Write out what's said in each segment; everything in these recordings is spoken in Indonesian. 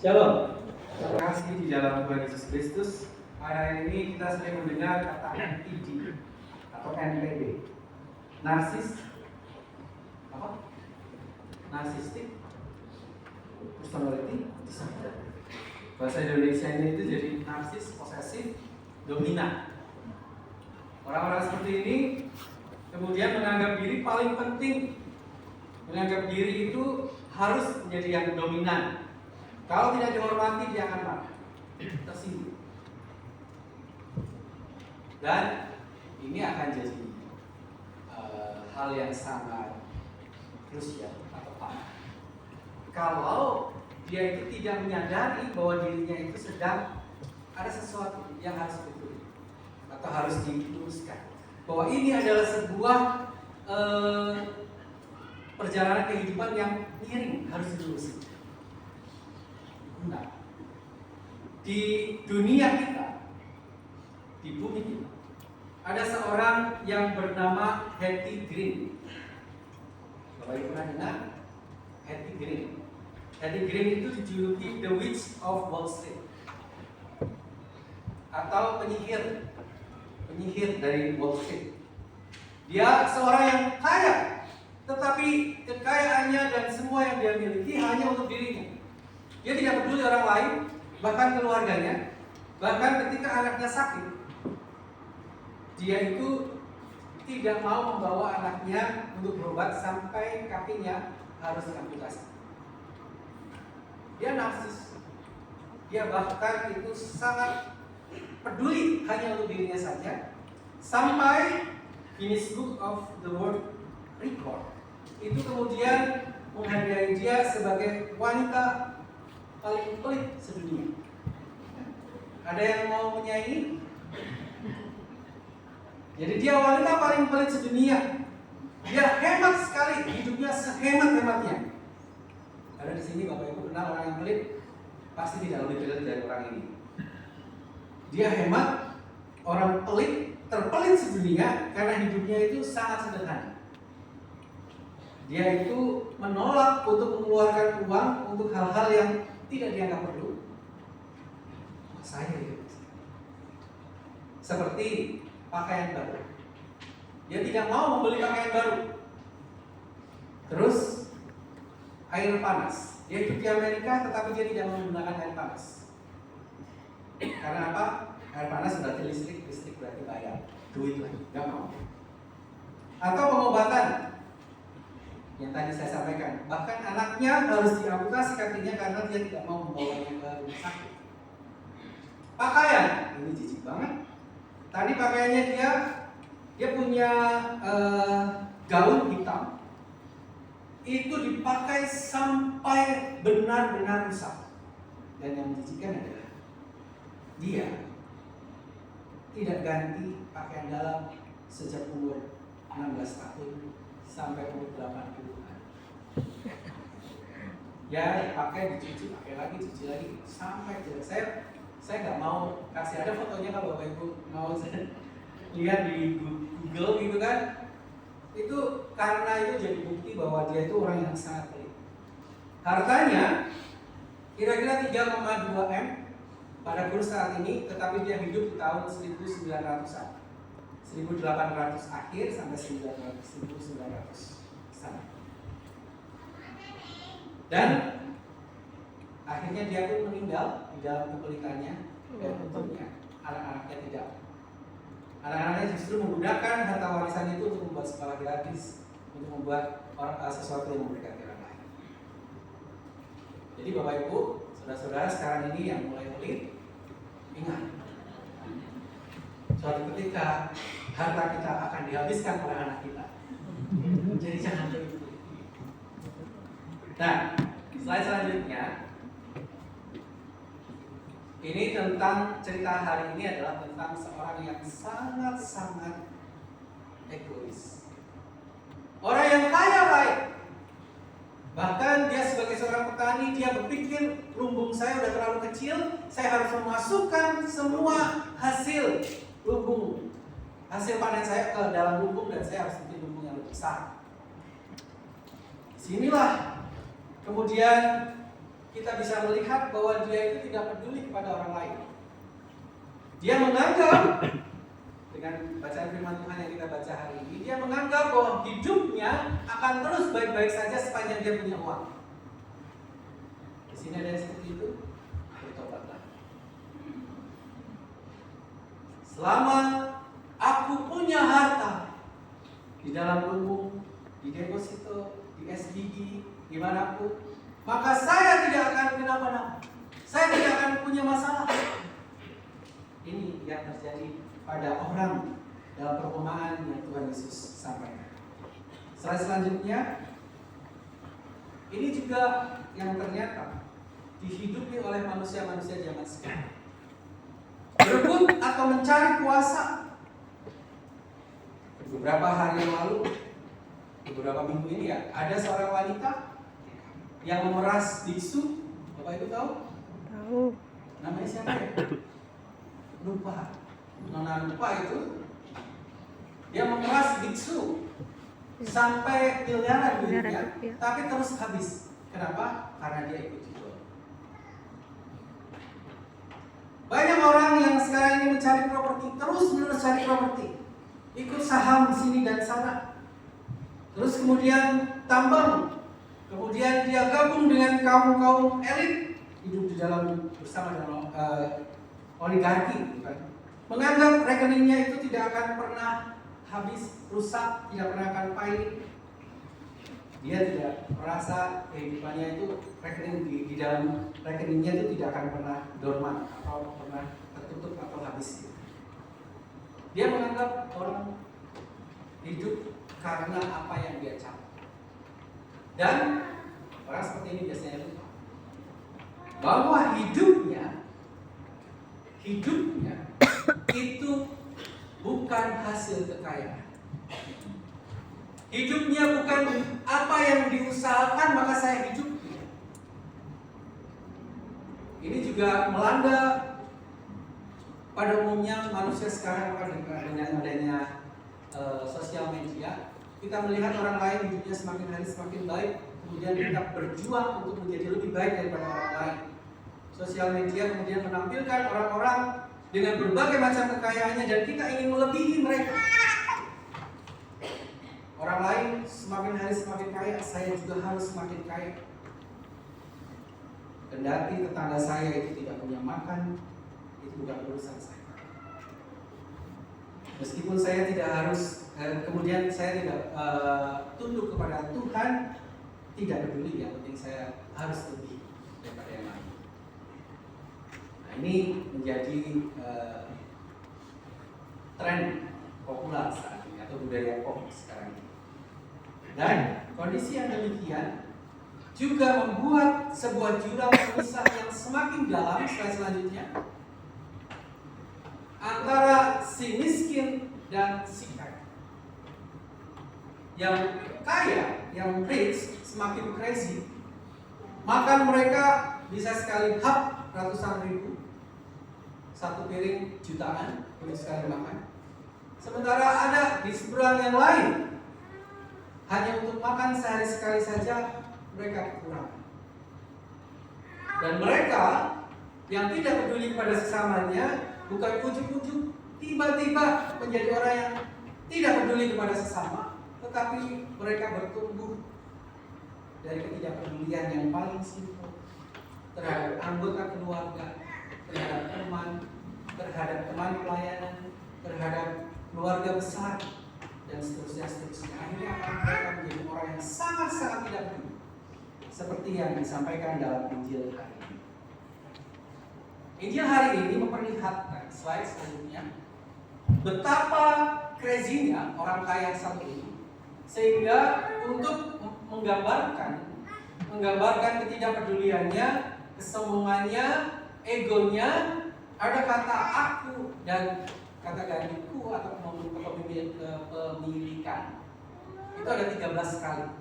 Shalom. Terima kasih di dalam Tuhan Yesus Kristus. Hari ini kita sering mendengar kata NPD atau NPD. Narsis, apa? Narcissistic personality disorder. Bahasa Indonesia ini itu jadi narsis, posesif, dominan. Orang-orang seperti ini kemudian menganggap diri paling penting, menganggap diri itu harus menjadi yang dominan. Kalau tidak dihormati dia akan marah, tersinggung. Dan ini akan jadi hal yang sangat krusial atau parah. Kalau dia itu tidak menyadari bahwa dirinya itu sedang ada sesuatu yang harus ditulis atau harus diluruskan. Bahwa ini adalah sebuah perjalanan kehidupan yang miring, harus diluruskan. Nah, di dunia kita, di bumi kita, ada seorang yang bernama Hetty Green. Bapak Ibu pernah dengar? Hetty Green. Hetty Green itu dijuluki The Witch of Wall Street atau penyihir dari Wall Street. Dia seorang yang kaya, tetapi kekayaannya dan semua yang dia miliki hanya untuk dirinya. Dia tidak peduli orang lain, bahkan keluarganya. Bahkan ketika anaknya sakit, dia itu tidak mau membawa anaknya untuk berobat sampai kakinya harus diamputasi. Dia narsis. Dia bahkan itu sangat peduli hanya untuk dirinya saja. Sampai Guinness Book of the World Record itu kemudian menghargai dia sebagai wanita paling pelit sedunia. Ada yang mau menyanyi? Jadi dia wanita paling pelit sedunia. Dia hemat sekali, hidupnya sehemat-hematnya. Karena di sini Bapak Ibu kenal orang yang pelit, pasti tidak lebih pelit dari orang ini. Dia hemat, orang pelit, terpelit sedunia karena hidupnya itu sangat sederhana. Dia itu menolak untuk mengeluarkan uang untuk hal-hal yang tidak dianggap perlu. Saya itu seperti pakaian baru. Dia tidak mau membeli pakaian baru. Terus air panas. Dia hidup di Amerika tetapi dia tidak menggunakan air panas. Karena apa? Air panas berarti listrik berarti bayar. Duit lagi, nggak mau. Atau pengobatan yang tadi saya sampaikan, bahkan anaknya harus diamputasi kakinya karena dia tidak mau membawanya ke rumah sakit. Pakaian, ini jijik banget. Tadi pakaiannya dia punya gaun hitam, itu dipakai sampai benar-benar rusak. Dan yang menjijikkan adalah dia tidak ganti pakaian dalam sejak umur 16 tahun sampai umur 80-an. Ya, pakai dicuci, pakai lagi, cuci lagi sampai jelek. Saya nggak mau kasih ada fotonya kalau Bapak Ibu mau lihat di Google gitu kan. Itu karena itu jadi bukti bahwa dia itu orang yang sangat pelit. Hartanya kira-kira 3,2 M pada kurs saat ini, tetapi dia hidup di tahun 1900-an. 1800 akhir sampai 1900 sana. Dan akhirnya dia pun meninggal di dalam kepelitannya dan untungnya anak-anaknya tidak. Anak-anaknya justru menggunakan harta warisan itu untuk membuat sekolah gratis, untuk membuat sesuatu yang memberkati orang lain. Jadi Bapak Ibu, saudara-saudara sekarang ini yang mulai pelit, ingat, suatu ketika harta kita akan dihabiskan oleh anak kita. Jadi jangan pelit. Nah, slide selanjutnya. Ini tentang cerita hari ini adalah tentang seorang yang sangat-sangat egois. Orang yang kaya raya. Bahkan dia sebagai seorang petani, dia berpikir lumbung saya udah terlalu kecil, saya harus memasukkan semua hasil lumbung, hasil panen saya ke dalam lumbung dan saya harus bikin lumbung yang lebih besar. Sinilah kemudian kita bisa melihat bahwa dia itu tidak peduli kepada orang lain. Dia menganggap, dengan bacaan firman Tuhan yang kita baca hari ini, dia menganggap bahwa hidupnya akan terus baik-baik saja sepanjang dia punya uang. Di sini ada yang seperti itu, bertobatlah. Selama aku punya harta di dalam lumbung, di deposito, di SDG, dimanapun, maka saya tidak akan kenapa-napa. Saya tidak akan punya masalah. Ini yang terjadi pada orang dalam perumpamaan yang Tuhan Yesus sampaikan. Slide selanjutnya, ini juga yang ternyata dihidupi oleh manusia-manusia zaman sekarang. Berebut atau mencari kuasa. Beberapa hari yang lalu, beberapa minggu ini ya, ada seorang wanita yang memeras biksu. Bapak Ibu tahu? Tahu. Namanya siapa ya? Lupa. Nona lupa itu. Dia memeras biksu sampai miliaran duitnya, tapi terus habis. Kenapa? Karena dia ikut jual. Banyak orang yang sekarang ini mencari properti, terus menerus cari properti, ikut saham sini dan sana, terus kemudian tambang, kemudian dia gabung dengan kaum elit, hidup di dalam bersama dengan oligarki, bukan? Menganggap rekeningnya itu tidak akan pernah habis, rusak, tidak pernah akan pahit. Dia tidak merasa kehidupannya itu rekening di dalam rekeningnya itu tidak akan pernah dorman atau pernah tertutup atau habis. Dia menganggap orang hidup karena apa yang dia capai. Dan orang seperti ini biasanya lupa bahwa hidupnya itu bukan hasil kekayaan. Hidupnya bukan apa yang diusahakan maka saya hidup. Ini juga melanda pada umumnya manusia sekarang dengan adanya sosial media. Kita melihat orang lain hidupnya semakin hari semakin baik, kemudian kita berjuang untuk menjadi lebih baik daripada orang lain. Sosial media kemudian menampilkan orang-orang dengan berbagai macam kekayaannya dan kita ingin melebihi mereka. Orang lain semakin hari semakin kaya, saya juga harus semakin kaya. Kendati tetangga saya itu tidak punya makan, itu bukan urusan saya. Meskipun saya tidak harus, kemudian saya tidak tunduk kepada Tuhan, tidak peduli, yang penting saya harus lebih daripada yang lain. Nah, ini menjadi tren populer saat ini atau budaya pop sekarang ini. Dan kondisi yang demikian juga membuat sebuah jurang pemisah yang semakin dalam selanjutnya antara si miskin dan si kaya. Yang kaya, yang rich, semakin crazy. Makan mereka bisa sekali hap ratusan ribu, satu piring jutaan untuk sekali makan. Sementara ada di seberang yang lain, hanya untuk makan sehari sekali saja mereka kekurangan. Dan mereka yang tidak peduli kepada sesamanya, bukan ujuk-ujuk tiba-tiba menjadi orang yang tidak peduli kepada sesama, tetapi mereka bertumbuh dari ketidakpedulian yang paling simpel terhadap anggota keluarga, terhadap teman pelayanan, terhadap keluarga besar, dan seterusnya. Akhirnya mereka menjadi orang yang sangat-sangat tidak peduli, seperti yang disampaikan dalam Injil hari ini. Injil hari ini memperlihatkan, slide selanjutnya, betapa crazy-nya orang kaya satu ini, sehingga untuk menggambarkan ketidakpeduliannya, kesombongannya, egonya, ada kata aku dan kata gantiku atau kepemilikan. Itu ada 13 kali.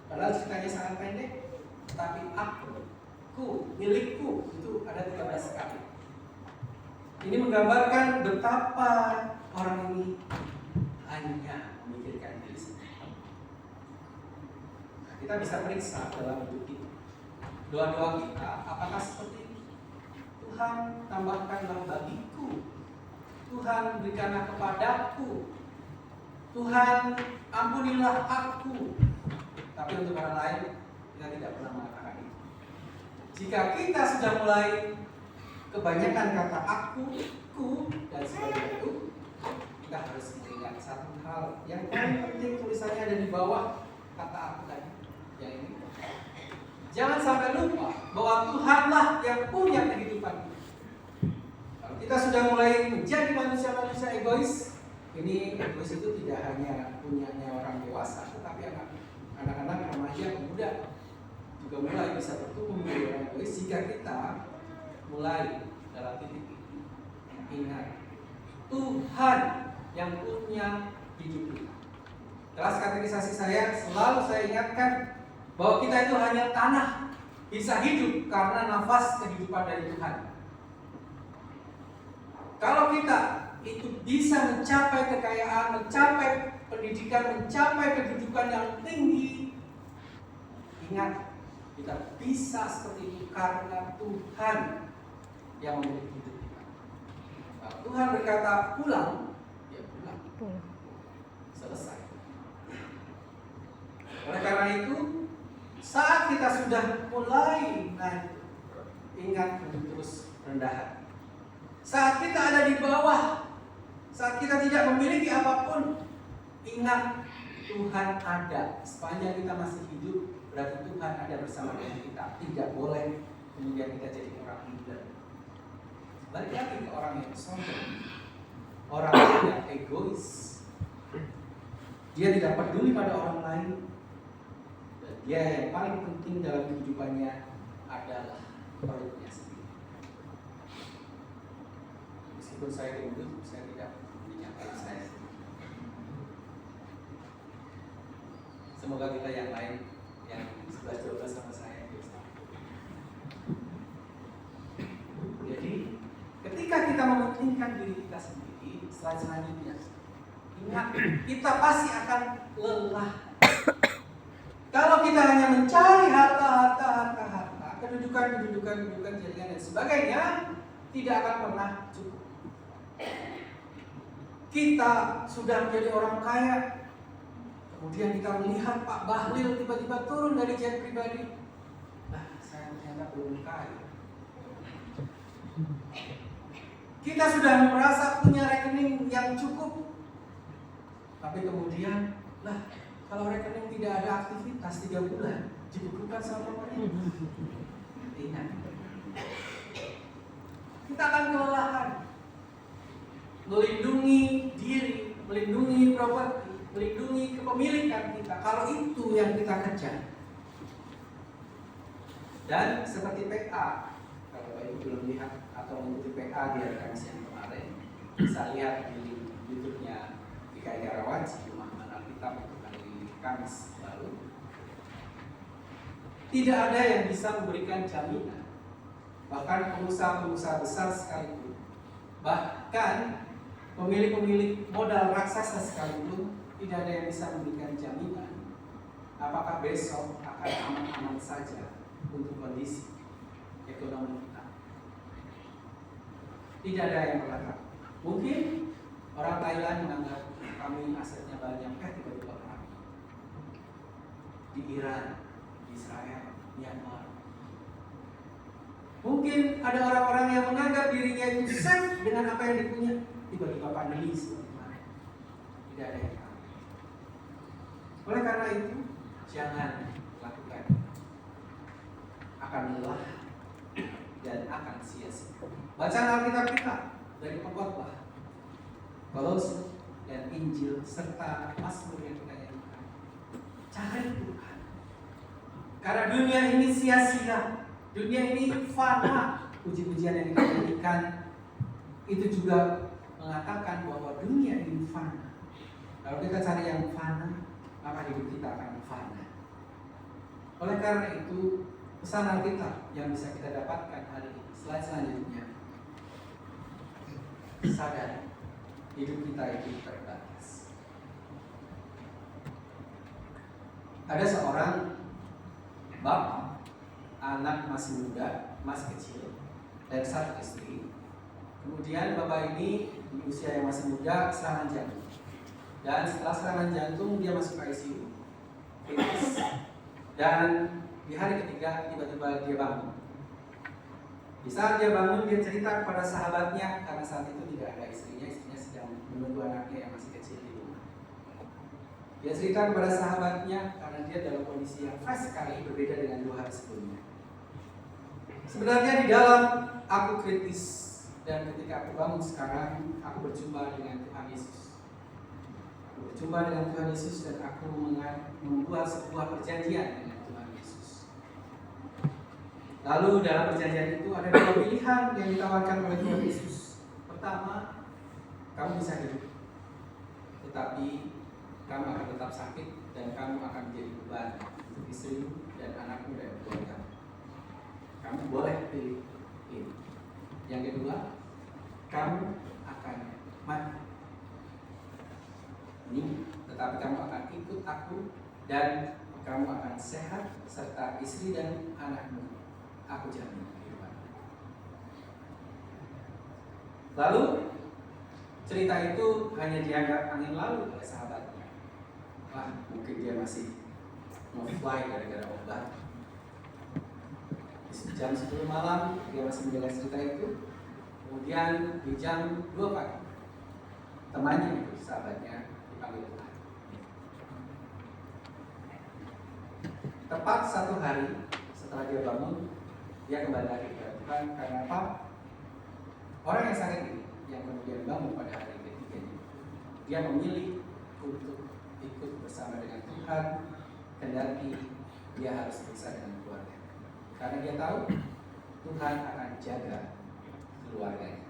Padahal ceritanya sangat pendek, tapi aku, milikku itu ada 13 kali. Ini menggambarkan betapa orang ini hanya memikirkan diri sendiri. Nah, kita bisa periksa dalam hidup kita. Doa-doa kita apakah seperti ini? Tuhan tambahkanlah bagiku, Tuhan berikanlah kepadaku, Tuhan ampunilah aku. Tapi untuk orang lain kita tidak pernah mengatakan itu. Jika kita sudah mulai kebanyakan kata aku, ku, dan sebagainya itu, kita harus mengingat satu hal yang paling penting, tulisannya ada di bawah kata aku tadi, yang ini. Jangan sampai lupa bahwa Tuhanlah yang punya kehidupan. Kalau kita sudah mulai menjadi manusia-manusia egois, ini egois itu tidak hanya punyanya orang dewasa, tetapi anak-anak, remaja, pemuda juga mulai bisa bertumbuh menjadi orang egois jika kita mulai dalam titik ini. Ingat, Tuhan yang punya hidup kita. Kelas katekisasi saya selalu saya ingatkan bahwa kita itu hanya tanah, bisa hidup karena nafas kehidupan dari Tuhan. Kalau kita itu bisa mencapai kekayaan, mencapai pendidikan, mencapai kedudukan yang tinggi, ingat, kita bisa seperti itu karena Tuhan yang memiliki hidup kita. Kalau Tuhan berkata pulang, ya pulang. Selesai. Oleh karena itu, saat kita sudah mulai naik, ingat untuk terus rendah hati. Saat kita ada di bawah, saat kita tidak memiliki apapun, ingat Tuhan ada. Sepanjang kita masih hidup, berarti Tuhan ada bersama dengan kita. Tidak boleh kemudian kita jadi orang minder. Balik lagi ke orang yang sombong, orang yang egois. Dia tidak peduli pada orang lain. Dan dia yang paling penting dalam kehidupannya adalah perutnya sendiri. Meskipun saya gendut, saya tidak menyampaikan saya sendiri. Semoga kita yang lain yang 11-12 sama saya bisa. Jadi ketika kita mementingkan diri kita sendiri, selanjutnya ingat, kita pasti akan lelah. Kalau kita hanya mencari harta, kedudukan, jaringan dan sebagainya, tidak akan pernah cukup. Kita sudah menjadi orang kaya, kemudian kita melihat Pak Bahlil tiba-tiba turun dari jet pribadi. Nah, saya ternyata belum kaya. Kita sudah merasa punya rekening yang cukup, tapi kemudian, lah, kalau rekening tidak ada aktivitas 3 bulan, dibukukan sama pemerintah. Ingat, kita akan kelelahan melindungi diri, melindungi properti, melindungi kepemilikan kita. Kalau itu yang kita kejar. Dan seperti PA, kalau Ibu belum lihat atau mengikuti PA di hari Kamis yang kemarin, bisa lihat di YouTube-nya GKI Karawaci, Pemahaman Alkitab untuk hari Kamis lalu. Tidak ada yang bisa memberikan jaminan, bahkan pengusaha-pengusaha besar sekalipun, bahkan pemilik-pemilik modal raksasa sekalipun, tidak ada yang bisa memberikan jaminan apakah besok akan aman-aman saja untuk kondisi ekonomi kita. Tidak ada yang berkata. Mungkin orang Thailand menganggap kami asetnya banyak, tiba-tiba perang. Di Iran, di Israel, Myanmar. Mungkin ada orang-orang yang menganggap dirinya itu safe dengan apa yang dipunya, tiba-tiba pandemi seperti kemarin. Tidak ada yang tahu. Oleh karena itu, jangan lakukan. Akan lelah dan akan sia-sia. Bacaan Alkitab kita dari pengkhotbah, Kolose dan Injil serta Mazmur yang kita nyanyikan. Cari Tuhan. Karena dunia ini sia-sia, dunia ini fana. Puji-pujian yang kita nyanyikan itu juga mengatakan bahwa dunia ini fana. Kalau kita cari yang fana, maka hidup kita akan fana. Oleh karena itu, pesan Alkitab yang bisa kita dapatkan hari ini, slide selanjutnya, sadar hidup kita itu terbatas. Ada seorang bapak, anak masih muda, masih kecil, dan 1 istri. Kemudian bapak ini di usia yang masih muda serangan jantung. Dan setelah serangan jantung dia masuk ICU kritis. Dan di hari ketiga tiba-tiba dia bangun. Di saat dia bangun dia cerita kepada sahabatnya, karena saat itu tidak ada istrinya sedang menunggu anaknya yang masih kecil di rumah. Dia cerita kepada sahabatnya karena dia dalam kondisi yang fresh sekali, berbeda dengan 2 hari sebelumnya. Sebenarnya di dalam aku kritis, dan ketika aku bangun sekarang, aku berjumpa dengan Tuhan Yesus. Aku berjumpa dengan Tuhan Yesus dan aku membuat sebuah perjanjian dengan Tuhan Yesus. Lalu dalam perjanjian itu ada 2 pilihan yang ditawarkan oleh Tuhan Yesus. Pertama, kamu bisa hidup, tetapi kamu akan tetap sakit dan kamu akan menjadi beban untuk istrimu dan anakmu dan keluarga. Kamu boleh pilih ini. Yang kedua, kamu akan mati. Ini, tetapi kamu akan ikut aku dan kamu akan sehat serta istri dan anakmu. Aku jamin kehidupan. Lalu cerita itu hanya dianggap angin lalu oleh sahabatnya. Wah, mungkin dia masih mau fly gara-gara obat. Jam 10 malam dia masih menjaga cerita itu. Kemudian di jam 2 pagi temannya itu, sahabatnya dipanggil Tuhan. Tepat 1 hari setelah dia bangun, dia kembali lagi kepada Tuhan. Karena apa? Orang yang sakit ini, yang kemudian bangun pada hari ketiganya, dia memilih untuk ikut bersama dengan Tuhan, kendati dia harus berpisah dengan keluarga. Karena dia tahu Tuhan akan jaga keluarganya.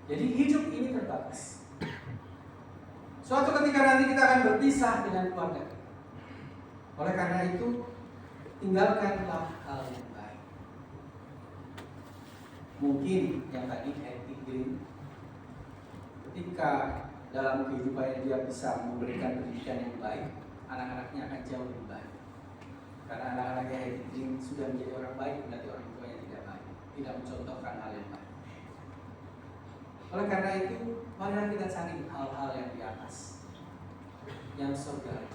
Jadi hidup ini terbatas. Suatu ketika nanti kita akan berpisah dengan keluarga. Oleh karena itu, tinggalkanlah hal yang baik. Mungkin yang tadi Eddie Green, ketika dalam kehidupannya dia bisa memberikan pendidikan yang baik, anak-anaknya akan jauh lebih baik. Karena anak-anaknya Eddie Green sudah menjadi orang baik, berarti orang tuanya tidak baik, tidak mencontohkan hal yang baik. Oleh karena itu, marilah kita cari hal-hal yang di atas, yang surga.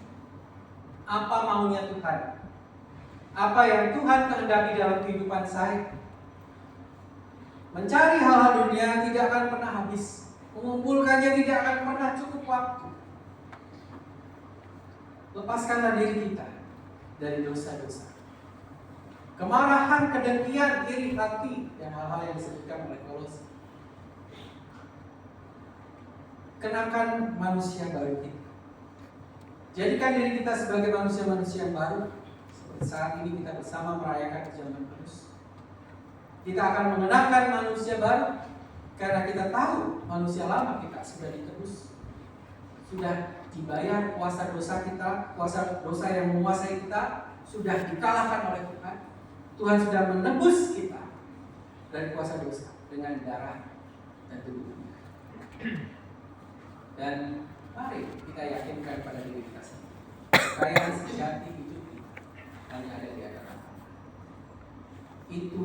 Apa maunya Tuhan? Apa yang Tuhan kehendaki dalam kehidupan saya? Mencari hal-hal dunia tidak akan pernah habis. Mengumpulkannya tidak akan pernah cukup waktu. Lepaskanlah diri kita dari dosa-dosa, kemarahan, kedengkian, iri hati, dan hal-hal yang disebutkan oleh Kolose. Kenakan manusia baru kita. Jadikan diri kita sebagai manusia-manusia yang baru. Seperti saat ini kita bersama merayakan Perjamuan Kudus. Kita akan mengenakan manusia baru karena kita tahu manusia lama kita sudah ditebus, sudah dibayar kuasa dosa kita, kuasa dosa yang menguasai kita sudah dikalahkan oleh Tuhan. Tuhan sudah menebus kita dari kuasa dosa dengan darah dan tubuhnya. Dan mari kita yakinkan pada diri kita sendiri, kekayaan sejati hidup kita hanya ada di hadapan Allah. Itu